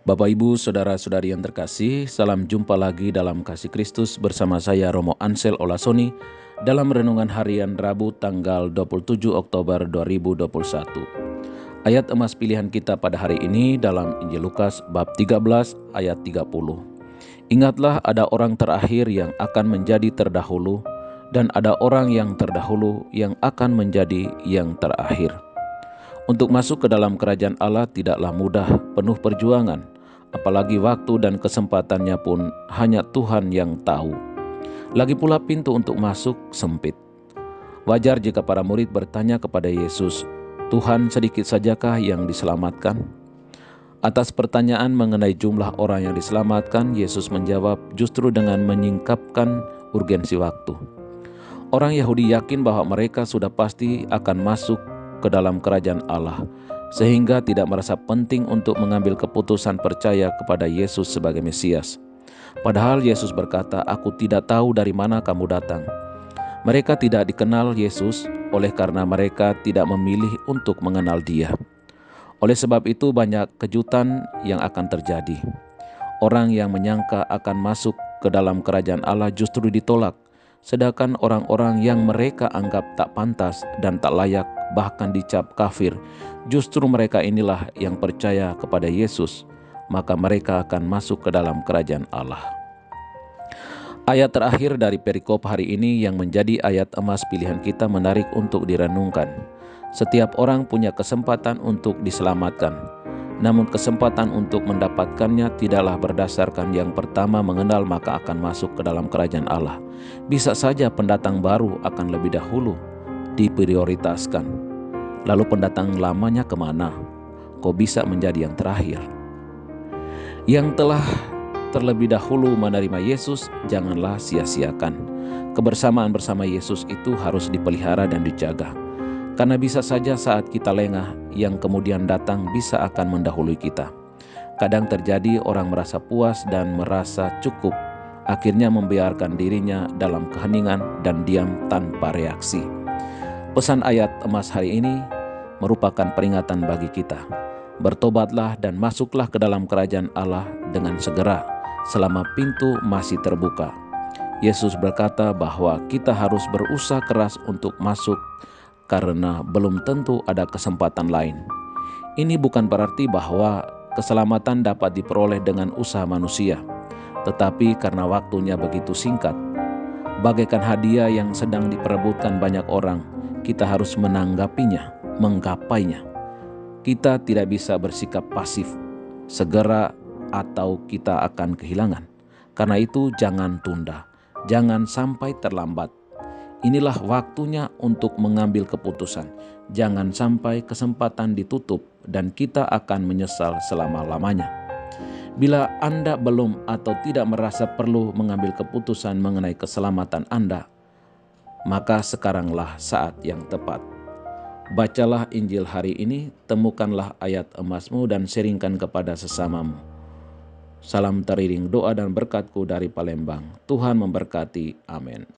Bapak Ibu, saudara-saudari yang terkasih, salam jumpa lagi dalam kasih Kristus bersama saya Romo Ansel Olasoni dalam renungan harian Rabu tanggal 27 Oktober 2021. Ayat emas pilihan kita pada hari ini dalam Injil Lukas bab 13 ayat 30. Ingatlah, ada orang terakhir yang akan menjadi terdahulu, dan ada orang yang terdahulu yang akan menjadi yang terakhir. Untuk masuk ke dalam kerajaan Allah tidaklah mudah, penuh perjuangan, apalagi waktu dan kesempatannya pun hanya Tuhan yang tahu. Lagi pula pintu untuk masuk sempit. Wajar jika para murid bertanya kepada Yesus, "Tuhan, sedikit sajakah yang diselamatkan?" Atas pertanyaan mengenai jumlah orang yang diselamatkan, Yesus menjawab justru dengan menyingkapkan urgensi waktu. Orang Yahudi yakin bahwa mereka sudah pasti akan masuk ke dalam kerajaan Allah, sehingga tidak merasa penting untuk mengambil keputusan percaya kepada Yesus sebagai Mesias. Padahal Yesus berkata, "Aku tidak tahu dari mana kamu datang." Mereka tidak dikenal Yesus oleh karena mereka tidak memilih untuk mengenal Dia. Oleh sebab itu banyak kejutan yang akan terjadi. Orang yang menyangka akan masuk ke dalam kerajaan Allah justru ditolak, sedangkan orang-orang yang mereka anggap tak pantas dan tak layak, bahkan dicap kafir, justru mereka inilah yang percaya kepada Yesus, maka mereka akan masuk ke dalam kerajaan Allah. Ayat terakhir dari perikop hari ini yang menjadi ayat emas pilihan kita menarik untuk direnungkan. Setiap orang punya kesempatan untuk diselamatkan, namun kesempatan untuk mendapatkannya tidaklah berdasarkan yang pertama mengenal maka akan masuk ke dalam kerajaan Allah. Bisa saja pendatang baru akan lebih dahulu diprioritaskan. Lalu pendatang lamanya kemana? Kok bisa menjadi yang terakhir? Yang telah terlebih dahulu menerima Yesus, janganlah sia-siakan. Kebersamaan bersama Yesus itu harus dipelihara dan dijaga. Karena bisa saja saat kita lengah, yang kemudian datang bisa akan mendahului kita. Kadang terjadi orang merasa puas dan merasa cukup, akhirnya membiarkan dirinya dalam keheningan dan diam tanpa reaksi. Pesan ayat emas hari ini merupakan peringatan bagi kita. Bertobatlah dan masuklah ke dalam kerajaan Allah dengan segera, selama pintu masih terbuka. Yesus berkata bahwa kita harus berusaha keras untuk masuk karena belum tentu ada kesempatan lain. Ini bukan berarti bahwa keselamatan dapat diperoleh dengan usaha manusia, tetapi karena waktunya begitu singkat, bagaikan hadiah yang sedang diperebutkan banyak orang, kita harus menanggapinya, menggapainya. Kita tidak bisa bersikap pasif, segera atau kita akan kehilangan. Karena itu jangan tunda, jangan sampai terlambat. Inilah waktunya untuk mengambil keputusan. Jangan sampai kesempatan ditutup dan kita akan menyesal selama-lamanya. Bila Anda belum atau tidak merasa perlu mengambil keputusan mengenai keselamatan Anda, maka sekaranglah saat yang tepat. Bacalah Injil hari ini, temukanlah ayat emasmu dan sharingkan kepada sesamamu. Salam teriring doa dan berkatku dari Palembang. Tuhan memberkati. Amin.